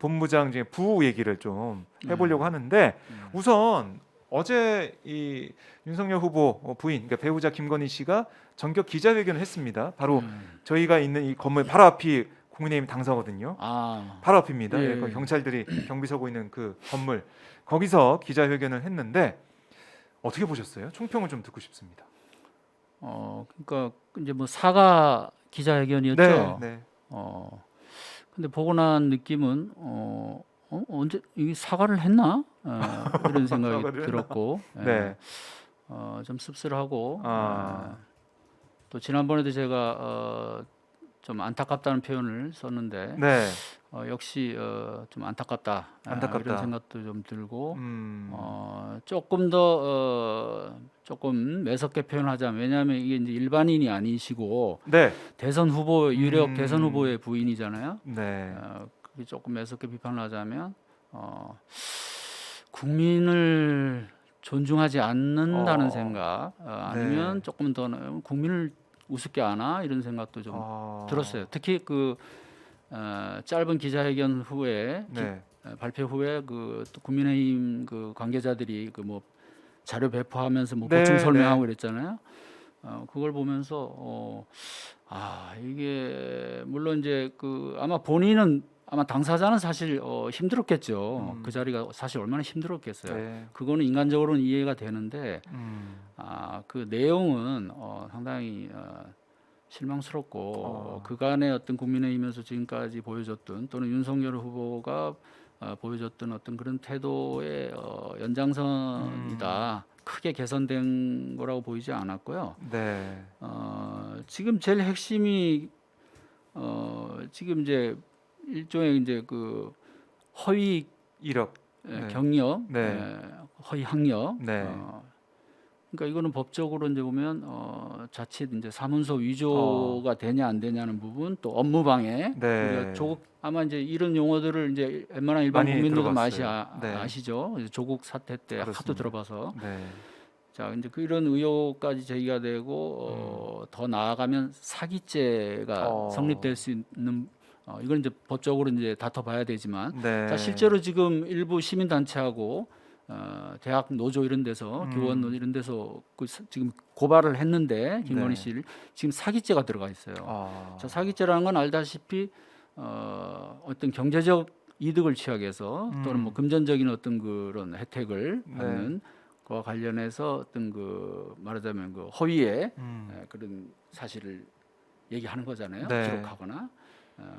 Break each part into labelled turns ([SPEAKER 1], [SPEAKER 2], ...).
[SPEAKER 1] 본부장 중에 부호 얘기를 좀 해보려고 하는데 우선 어제 이 윤석열 후보 부인, 그러니까 배우자 김건희 씨가 전격 기자회견을 했습니다. 바로 저희가 있는 이 건물 바로 앞이 국민의힘 당사거든요. 바로 앞입니다.
[SPEAKER 2] 예.
[SPEAKER 1] 예, 거기 경찰들이 경비 서고 있는 그 건물 거기서 기자회견을 했는데 어떻게 보셨어요? 총평을 좀 듣고 싶습니다.
[SPEAKER 2] 그러니까 이제 뭐 사과 기자회견이었죠.
[SPEAKER 1] 네, 네.
[SPEAKER 2] 근데 보고 난 느낌은 언제 이 사과를 했나 이런 생각이
[SPEAKER 1] 사과를
[SPEAKER 2] 들었고,
[SPEAKER 1] 네.
[SPEAKER 2] 좀 씁쓸하고
[SPEAKER 1] 아.
[SPEAKER 2] 또 지난번에도 제가 좀 안타깝다는 표현을 썼는데
[SPEAKER 1] 네.
[SPEAKER 2] 역시 좀 안타깝다,
[SPEAKER 1] 안타깝다.
[SPEAKER 2] 이런 생각도 좀 들고 조금 조금 매섭게 표현하자면, 왜냐하면 이게 이제 일반인이 아니시고
[SPEAKER 1] 네.
[SPEAKER 2] 대선 후보 유력 대선 후보의 부인이잖아요.
[SPEAKER 1] 네.
[SPEAKER 2] 그게 조금 매섭게 비판을 하자면 국민을 존중하지 않는다는 생각, 아니면
[SPEAKER 1] 네.
[SPEAKER 2] 조금 더 국민을 우습게 아나 이런 생각도 좀 들었어요. 특히 그 짧은 기자회견 후에
[SPEAKER 1] 네.
[SPEAKER 2] 발표 후에 그 또 국민의힘 그 관계자들이 그 뭐 자료 배포하면서 뭐
[SPEAKER 1] 네,
[SPEAKER 2] 보충 설명하고
[SPEAKER 1] 네.
[SPEAKER 2] 그랬잖아요. 그걸 보면서 이게 물론 이제 그 아마 본인은 아마 당사자는 사실 힘들었겠죠. 그 자리가 사실 얼마나 힘들었겠어요.
[SPEAKER 1] 네.
[SPEAKER 2] 그거는 인간적으로는 이해가 되는데 그 내용은 상당히 실망스럽고 그간의 어떤 국민의힘에서 지금까지 보여줬던, 또는 윤석열 후보가 보여줬던 어떤 그런 태도의 연장선이다. 크게 개선된 거라고 보이지 않았고요.
[SPEAKER 1] 네.
[SPEAKER 2] 지금 제일 핵심이 지금 이제 일종의 이제 그 허위
[SPEAKER 1] 이력. 네.
[SPEAKER 2] 경력,
[SPEAKER 1] 네.
[SPEAKER 2] 허위 학력.
[SPEAKER 1] 네.
[SPEAKER 2] 그러니까 이거는 법적으로 이제 보면 자칫 이제 사문서 위조가 되냐 안 되냐는 부분, 또 업무 방해.
[SPEAKER 1] 네.
[SPEAKER 2] 우리가 조국, 아마 이제 이런 용어들을 이제 웬만한 일반
[SPEAKER 1] 많이
[SPEAKER 2] 국민들도
[SPEAKER 1] 들어봤어요. 네.
[SPEAKER 2] 아시죠? 이제 조국 사태 때 하도
[SPEAKER 1] 그렇습니다.
[SPEAKER 2] 들어봐서.
[SPEAKER 1] 네.
[SPEAKER 2] 자, 이제 이런 의혹까지 제기가 되고 더 나아가면 사기죄가 성립될 수 있는, 이건 이제 법적으로 이제 다퉈봐야 되지만,
[SPEAKER 1] 네.
[SPEAKER 2] 자, 실제로 지금 일부 시민 단체하고 대학 노조 이런 데서 교원 노조 이런 데서 지금 고발을 했는데 김건희
[SPEAKER 1] 네.
[SPEAKER 2] 씨를 지금 사기죄가 들어가 있어요. 자, 사기죄라는 건 알다시피 어떤 경제적 이득을 취하기 위해서, 또는 뭐 금전적인 어떤 그런 혜택을 받는 거와 관련해서 어떤 그 말하자면 그 허위의 그런 사실을 얘기하는 거잖아요.
[SPEAKER 1] 네.
[SPEAKER 2] 기록하거나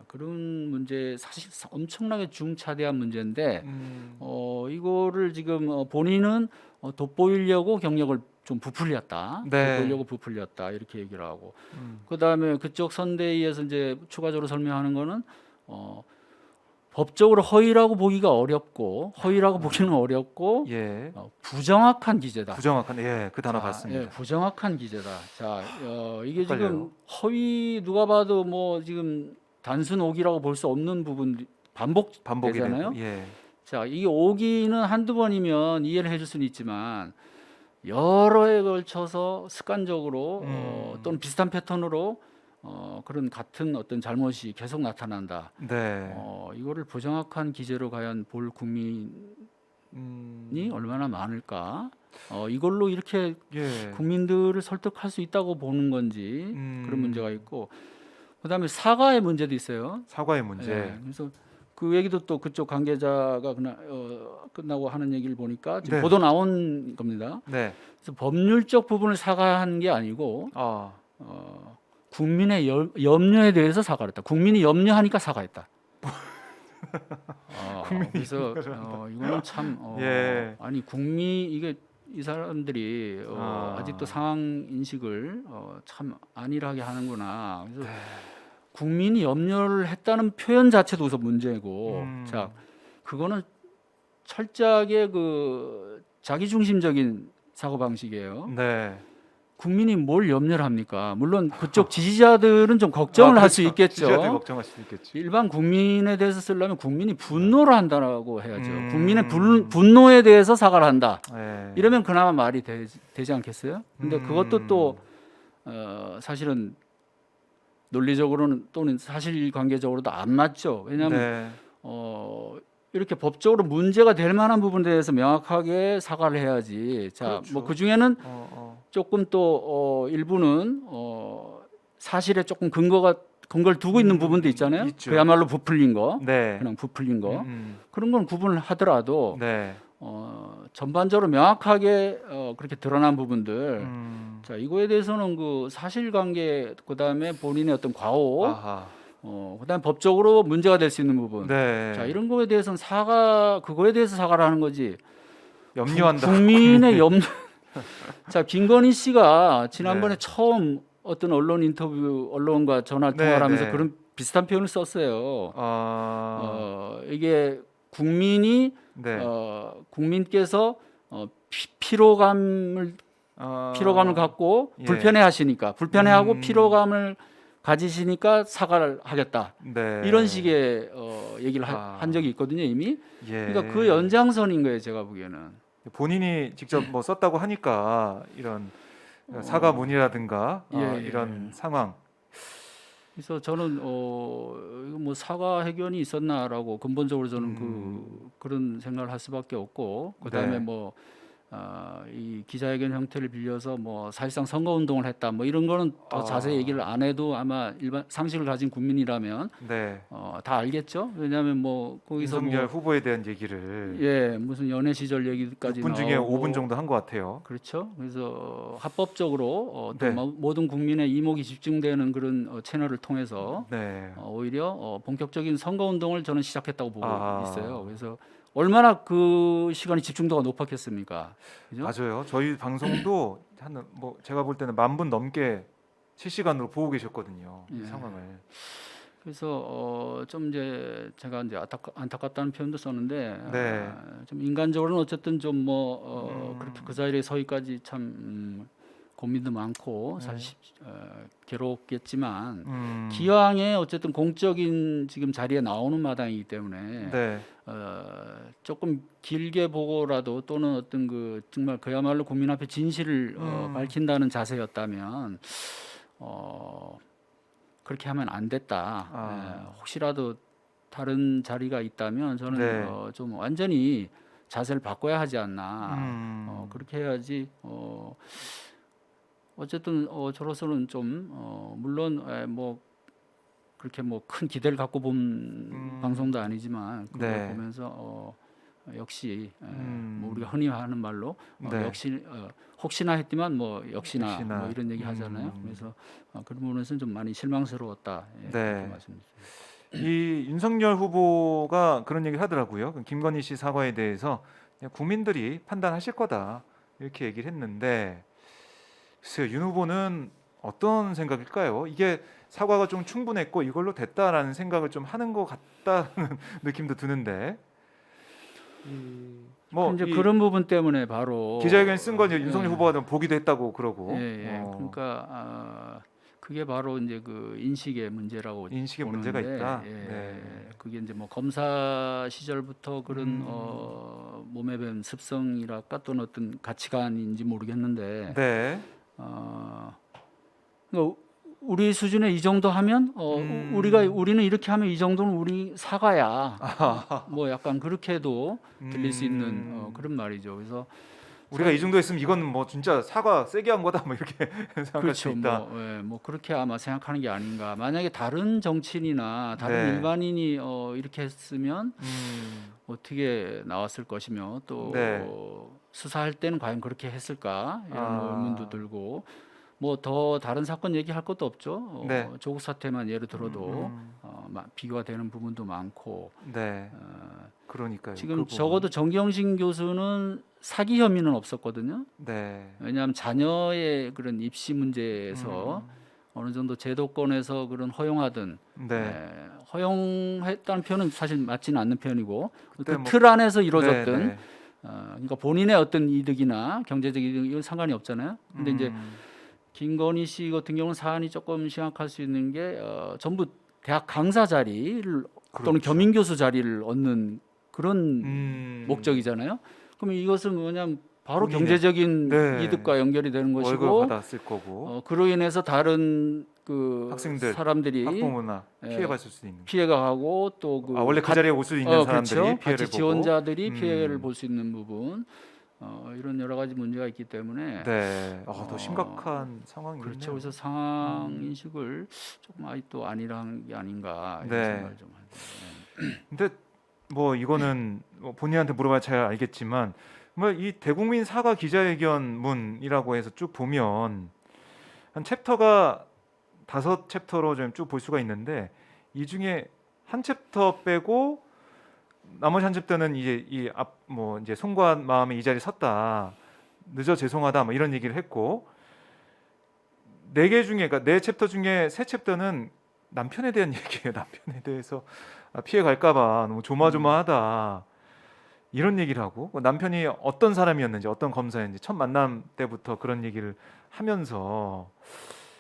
[SPEAKER 2] 그런 문제, 사실 엄청나게 중차대한 문제인데 이거를 지금 본인은 돋보이려고 경력을 좀 부풀렸다,
[SPEAKER 1] 네.
[SPEAKER 2] 돋보이려고 부풀렸다 이렇게 얘기를 하고, 그다음에 그쪽 선대위에서 이제 추가적으로 설명하는 거는 법적으로 허위라고 보기가 어렵고, 허위라고 보기는 어렵고,
[SPEAKER 1] 예.
[SPEAKER 2] 부정확한 기재다.
[SPEAKER 1] 부정확한, 예, 그 단어 봤습니다.
[SPEAKER 2] 예, 부정확한 기재다. 자, 이게
[SPEAKER 1] 헷갈려요.
[SPEAKER 2] 지금 허위, 누가 봐도 뭐 지금 단순 오기라고 볼 수 없는 부분
[SPEAKER 1] 반복이
[SPEAKER 2] 반복되잖아요.
[SPEAKER 1] 되고, 예.
[SPEAKER 2] 자, 이게 오기는 한두 번이면 이해를 해줄 수는 있지만, 여러 해 걸쳐서 습관적으로 또는 비슷한 패턴으로 그런 같은 어떤 잘못이 계속 나타난다.
[SPEAKER 1] 네.
[SPEAKER 2] 이거를 부정확한 기재로 과연 볼 국민이 얼마나 많을까? 이걸로 이렇게
[SPEAKER 1] 예.
[SPEAKER 2] 국민들을 설득할 수 있다고 보는 건지, 그런 문제가 있고, 그다음에 사과의 문제도 있어요.
[SPEAKER 1] 사과의 문제.
[SPEAKER 2] 예, 그래서 그 얘기도 또 그쪽 관계자가 끝나고 하는 얘기를 보니까 지금
[SPEAKER 1] 네.
[SPEAKER 2] 보도 나온 겁니다.
[SPEAKER 1] 네.
[SPEAKER 2] 그래서 법률적 부분을 사과한 게 아니고 국민의 염려에 대해서 사과를 했다. 국민이 염려하니까 사과했다. 그래서 이거는 참
[SPEAKER 1] 예.
[SPEAKER 2] 아니 이게 이 사람들이 아직도 상황 인식을 참 안일하게 하는구나. 그래서 국민이 염려를 했다는 표현 자체도 우선 문제고, 자, 그거는 철저하게 그 자기중심적인 사고 방식이에요.
[SPEAKER 1] 네.
[SPEAKER 2] 국민이 뭘 염려를 합니까? 물론 그쪽 지지자들은 좀 걱정을 할 수
[SPEAKER 1] 그렇죠.
[SPEAKER 2] 있겠죠.
[SPEAKER 1] 지지자들이 걱정할 수 있겠지.
[SPEAKER 2] 일반 국민에 대해서 쓰려면 국민이 분노를 한다라고 해야죠. 국민의 분노에 대해서 사과를 한다.
[SPEAKER 1] 네.
[SPEAKER 2] 이러면 그나마 말이 되지 않겠어요? 근데 그것도 또 사실은 논리적으로는 또는 사실관계적으로도 안 맞죠. 왜냐하면
[SPEAKER 1] 네.
[SPEAKER 2] 이렇게 법적으로 문제가 될 만한 부분에 대해서 명확하게 사과를 해야지. 자,
[SPEAKER 1] 그렇죠.
[SPEAKER 2] 뭐 그 중에는
[SPEAKER 1] 어.
[SPEAKER 2] 조금 또 일부는 사실에 조금 근거를 두고 있는 부분도 있잖아요.
[SPEAKER 1] 있죠.
[SPEAKER 2] 그야말로 부풀린 거,
[SPEAKER 1] 네.
[SPEAKER 2] 그냥 부풀린 거
[SPEAKER 1] 음.
[SPEAKER 2] 그런 건 구분을 하더라도
[SPEAKER 1] 네.
[SPEAKER 2] 전반적으로 명확하게 그렇게 드러난 부분들. 자, 이거에 대해서는 그 사실관계, 그다음에 본인의 어떤 과오,
[SPEAKER 1] 아하.
[SPEAKER 2] 그다음에 법적으로 문제가 될 수 있는 부분.
[SPEAKER 1] 네.
[SPEAKER 2] 자, 이런 거에 대해서는 그거에 대해서 사과를 하는 거지.
[SPEAKER 1] 염려한다.
[SPEAKER 2] 국민의 염려. 자, 김건희 씨가 지난번에
[SPEAKER 1] 네.
[SPEAKER 2] 처음 어떤 언론과 전화 통화를
[SPEAKER 1] 네,
[SPEAKER 2] 하면서
[SPEAKER 1] 네.
[SPEAKER 2] 그런 비슷한 표현을 썼어요. 이게 국민이
[SPEAKER 1] 네.
[SPEAKER 2] 국민께서 피로감을 갖고
[SPEAKER 1] 예.
[SPEAKER 2] 불편해하고 피로감을 가지시니까 사과를 하겠다.
[SPEAKER 1] 네.
[SPEAKER 2] 이런 식의 얘기를 한 적이 있거든요, 이미.
[SPEAKER 1] 예.
[SPEAKER 2] 그러니까 그 연장선인 거예요, 제가 보기에는.
[SPEAKER 1] 본인이 직접 뭐 썼다고 하니까 이런 사과문이라든가
[SPEAKER 2] 예,
[SPEAKER 1] 이런 상황.
[SPEAKER 2] 그래서 저는 이거 뭐 사과 해견이 있었나라고 근본적으로 저는 그런 생각을 할 수밖에 없고, 그다음에
[SPEAKER 1] 네.
[SPEAKER 2] 이 기자회견 형태를 빌려서 뭐 사실상 선거 운동을 했다 뭐 이런 거는 더 자세히 얘기를 안 해도 아마 일반 상식을 가진 국민이라면
[SPEAKER 1] 네.
[SPEAKER 2] 다 알겠죠. 왜냐하면 뭐 거기서
[SPEAKER 1] 윤석열 후보에 대한 얘기를
[SPEAKER 2] 예, 무슨 연애 시절 얘기까지
[SPEAKER 1] 6분 중에
[SPEAKER 2] 나오고,
[SPEAKER 1] 5분 정도 한 것 같아요.
[SPEAKER 2] 그렇죠. 그래서 합법적으로
[SPEAKER 1] 네.
[SPEAKER 2] 모든 국민의 이목이 집중되는 그런 채널을 통해서
[SPEAKER 1] 네.
[SPEAKER 2] 오히려 본격적인 선거 운동을 저는 시작했다고 보고
[SPEAKER 1] 아.
[SPEAKER 2] 있어요. 그래서 얼마나 그 시간이 집중도가 높았겠습니까? 그죠?
[SPEAKER 1] 맞아요. 저희 방송도 한 뭐 제가 볼 때는 10,000분 넘게 실시간으로 보고 계셨거든요. 이
[SPEAKER 2] 예.
[SPEAKER 1] 상황을.
[SPEAKER 2] 그래서 좀 이제 제가 이제 안타깝다는 표현도 썼는데
[SPEAKER 1] 네.
[SPEAKER 2] 좀 인간적으로는 어쨌든 좀 뭐 그렇게 그 자리에 서기까지 참 고민도 많고 사실 괴롭겠지만 기왕에 어쨌든 공적인 지금 자리에 나오는 마당이기 때문에
[SPEAKER 1] 네.
[SPEAKER 2] 조금 길게 보고라도 또는 어떤 그 정말 그야말로 국민 앞에 진실을 밝힌다는 자세였다면 그렇게 하면 안 됐다. 혹시라도 다른 자리가 있다면 저는
[SPEAKER 1] 네.
[SPEAKER 2] 좀 완전히 자세를 바꿔야 하지 않나. 그렇게 해야지. 어쨌든 저로서는 좀 물론 뭐 그렇게 뭐 큰 기대를 갖고 본 방송도 아니지만 그걸
[SPEAKER 1] 네.
[SPEAKER 2] 보면서 역시 뭐 우리가
[SPEAKER 1] 음.
[SPEAKER 2] 흔히 하는 말로
[SPEAKER 1] 네.
[SPEAKER 2] 역시 혹시나 했지만 뭐 역시나
[SPEAKER 1] 역시나.
[SPEAKER 2] 뭐 이런 얘기 하잖아요. 그래서 그런 부분에서는 좀 많이 실망스러웠다. 예,
[SPEAKER 1] 네.
[SPEAKER 2] 그렇게 말씀드립니다.
[SPEAKER 1] 이 윤석열 후보가 그런 얘기를 하더라고요. 그 김건희 씨 사과에 대해서 그냥 국민들이 판단하실 거다 이렇게 얘기를 했는데 글쎄요, 윤 후보는 어떤 생각일까요? 이게 사과가 좀 충분했고 이걸로 됐다라는 생각을 좀 하는 것 같다는 느낌도 드는데 뭐
[SPEAKER 2] 이제 그런 부분 때문에 바로
[SPEAKER 1] 기자회견 쓴 건 윤석열
[SPEAKER 2] 예.
[SPEAKER 1] 후보가 보기도 했다고 그러고
[SPEAKER 2] 그러니까 그게 바로 이제 그 인식의 문제라고
[SPEAKER 1] 인식의
[SPEAKER 2] 보는데,
[SPEAKER 1] 문제가 있다.
[SPEAKER 2] 예,
[SPEAKER 1] 네.
[SPEAKER 2] 그게 이제 뭐 검사 시절부터 그런 몸에 밴 습성이랄까 또는 어떤 가치관인지 모르겠는데
[SPEAKER 1] 네.
[SPEAKER 2] 그러니까 우리 수준에 이 정도 하면 우리는 이렇게 하면 이 정도는 우리 사과야. 뭐 약간 그렇게도 들릴 수 있는 그런 말이죠. 그래서
[SPEAKER 1] 우리가 이 정도 했으면 이건 뭐 진짜 사과 세게 한 거다 뭐 이렇게 생각할 수
[SPEAKER 2] 그렇죠.
[SPEAKER 1] 있다.
[SPEAKER 2] 뭐 그렇게 아마 생각하는 게 아닌가. 만약에 다른 정치인이나 다른
[SPEAKER 1] 네.
[SPEAKER 2] 일반인이 이렇게 했으면
[SPEAKER 1] 음,
[SPEAKER 2] 어떻게 나왔을 것이며 또
[SPEAKER 1] 네.
[SPEAKER 2] 수사할 때는 과연 그렇게 했을까 이런 의문도 들고 뭐 더 다른 사건 얘기할 것도 없죠.
[SPEAKER 1] 네.
[SPEAKER 2] 조국 사태만 예를 들어도 비교가 되는 부분도 많고
[SPEAKER 1] 네. 그러니까요.
[SPEAKER 2] 지금
[SPEAKER 1] 그 부분.
[SPEAKER 2] 적어도 정경심 교수는 사기 혐의는 없었거든요.
[SPEAKER 1] 네.
[SPEAKER 2] 왜냐하면 자녀의 그런 입시 문제에서 어느 정도 제도권에서 그런 허용하든
[SPEAKER 1] 네.
[SPEAKER 2] 허용했다는 표현은 사실 맞지는 않는 표현이고
[SPEAKER 1] 그때
[SPEAKER 2] 그
[SPEAKER 1] 뭐-
[SPEAKER 2] 틀 안에서 이루어졌든
[SPEAKER 1] 네, 네.
[SPEAKER 2] 그러니까 본인의 어떤 이득이나 경제적 이득 이건 상관이 없잖아요. 근데 이제 김건희 씨 같은 경우는 사안이 조금 심각할 수 있는 게 전부 대학 강사 자리를 또는
[SPEAKER 1] 그렇죠.
[SPEAKER 2] 겸임 교수 자리를 얻는 그런 목적이잖아요. 그러면 이것은 뭐냐면 바로
[SPEAKER 1] 본인의-
[SPEAKER 2] 경제적인
[SPEAKER 1] 네.
[SPEAKER 2] 이득과 연결이 되는
[SPEAKER 1] 월급을
[SPEAKER 2] 것이고
[SPEAKER 1] 받았을 거고.
[SPEAKER 2] 그로 인해서 다른 그
[SPEAKER 1] 학생들,
[SPEAKER 2] 사람들이
[SPEAKER 1] 학부모나
[SPEAKER 2] 예,
[SPEAKER 1] 피해받을 수 있는.
[SPEAKER 2] 피해가 가고 또 그
[SPEAKER 1] 원래 그 자리에 올 수 있는 사람들이
[SPEAKER 2] 그렇죠.
[SPEAKER 1] 피해를
[SPEAKER 2] 같이
[SPEAKER 1] 보고.
[SPEAKER 2] 지원자들이 피해를 볼 수 있는 부분 이런 여러 가지 문제가 있기 때문에
[SPEAKER 1] 네, 더 심각한 상황이네요.
[SPEAKER 2] 그렇죠. 그래서 상황 인식을 조금 아직도 안일한 게 아닌가 이런
[SPEAKER 1] 네.
[SPEAKER 2] 생각을 좀 하죠.
[SPEAKER 1] 근데 뭐 이거는 뭐 본인한테 물어봐야 잘 알겠지만 뭐 이 대국민 사과 기자회견문이라고 해서 쭉 보면 한 챕터가 5챕터로 좀 쭉 볼 수가 있는데 이 중에 한 챕터 빼고 나머지 한 챕터는 이제 이 앞 뭐 이제 송구한 마음에 이 자리에 섰다, 늦어 죄송하다 뭐 이런 얘기를 했고, 4개 중에 그러니까 4챕터 중에 3챕터는 남편에 대한 얘기예요. 남편에 대해서 피해 갈까봐 너무 조마조마하다 이런 얘기를 하고, 남편이 어떤 사람이었는지 어떤 검사였는지 첫 만남 때부터 그런 얘기를 하면서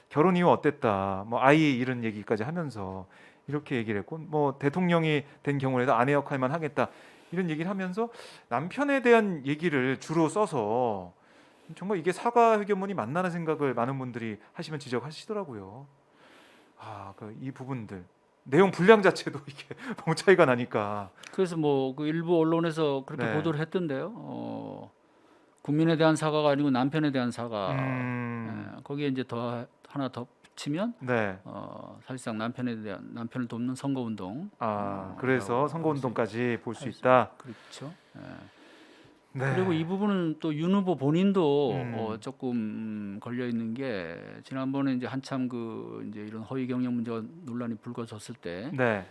[SPEAKER 1] 결혼 이후 어땠다, 뭐 아이 이런 얘기까지 하면서 이렇게 얘기를 했고, 뭐 대통령이 된 경우에도 아내 역할만 하겠다 이런 얘기를 하면서 남편에 대한 얘기를 주로 써서 정말 이게 사과회견문이 맞나는 생각을 많은 분들이 하시면 지적하시더라고요. 이 부분들 내용 분량 자체도 이게 너무 차이가 나니까.
[SPEAKER 2] 그래서 뭐 그 일부 언론에서 그렇게
[SPEAKER 1] 네.
[SPEAKER 2] 보도를 했던데요. 국민에 대한 사과가 아니고 남편에 대한 사과. 거기에 이제 더 하나 더 붙이면
[SPEAKER 1] 네.
[SPEAKER 2] 사실상 남편을 돕는 선거운동.
[SPEAKER 1] 그래서
[SPEAKER 2] 라고
[SPEAKER 1] 선거운동까지 볼 수
[SPEAKER 2] 할 수-
[SPEAKER 1] 있다.
[SPEAKER 2] 그렇죠.
[SPEAKER 1] 네.
[SPEAKER 2] 그리고 이 부분은 또 윤 후보 본인도
[SPEAKER 1] 음.
[SPEAKER 2] 조금 걸려 있는 게, 지난번에 이제 한참 그 이제 이런 허위 경력 문제가 논란이 불거졌을 때
[SPEAKER 1] 네.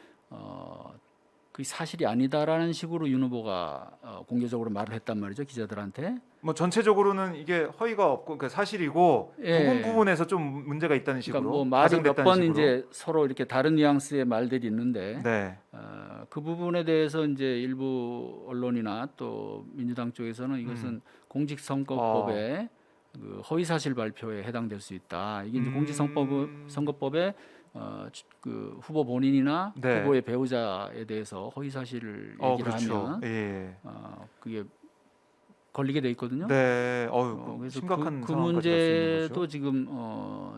[SPEAKER 2] 그 사실이 아니다라는 식으로 윤 후보가 공개적으로 말을 했단 말이죠, 기자들한테.
[SPEAKER 1] 뭐 전체적으로는 이게 허위가 없고 그 사실이고
[SPEAKER 2] 예.
[SPEAKER 1] 부분에서 좀 문제가 있다는 식으로
[SPEAKER 2] 그러니까 뭐 말이 몇
[SPEAKER 1] 가정됐다는
[SPEAKER 2] 번
[SPEAKER 1] 식으로.
[SPEAKER 2] 이제 서로 이렇게 다른 뉘앙스의 말들이 있는데
[SPEAKER 1] 네.
[SPEAKER 2] 그 부분에 대해서 이제 일부 언론이나 또 민주당 쪽에서는 이것은 공직선거법에 그 허위사실 발표에 해당될 수 있다. 이게 이제 공직선거법에 그 후보 본인이나
[SPEAKER 1] 네.
[SPEAKER 2] 후보의 배우자에 대해서 허위사실을 얘기를
[SPEAKER 1] 그렇죠.
[SPEAKER 2] 하면
[SPEAKER 1] 예.
[SPEAKER 2] 그게 걸리게 돼 있거든요.
[SPEAKER 1] 네.
[SPEAKER 2] 그래서
[SPEAKER 1] 심각한
[SPEAKER 2] 그
[SPEAKER 1] 상황까지 갈수 있는
[SPEAKER 2] 문제도
[SPEAKER 1] 거죠.
[SPEAKER 2] 지금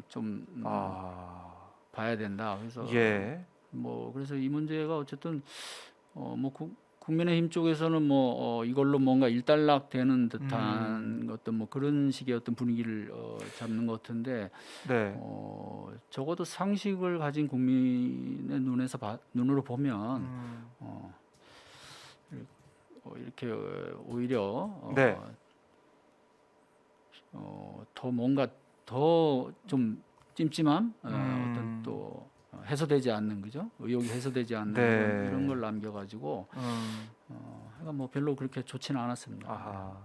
[SPEAKER 2] 좀 봐야 된다. 그래서
[SPEAKER 1] 예.
[SPEAKER 2] 뭐 그래서 이 문제가 어쨌든 뭐 국민의힘 쪽에서는 뭐 이걸로 뭔가 일단락되는 듯한 어떤 뭐 그런 식의 어떤 분위기를 잡는 것 같은데
[SPEAKER 1] 네.
[SPEAKER 2] 적어도 상식을 가진 국민의 눈으로 보면 이렇게 오히려
[SPEAKER 1] 네.
[SPEAKER 2] 더 뭔가 더 좀 찜찜함 어떤 또 해소되지 않는, 그죠? 의혹이 해소되지 않는
[SPEAKER 1] 네.
[SPEAKER 2] 이런 걸 남겨가지고 뭐 별로 그렇게 좋지는 않았습니다.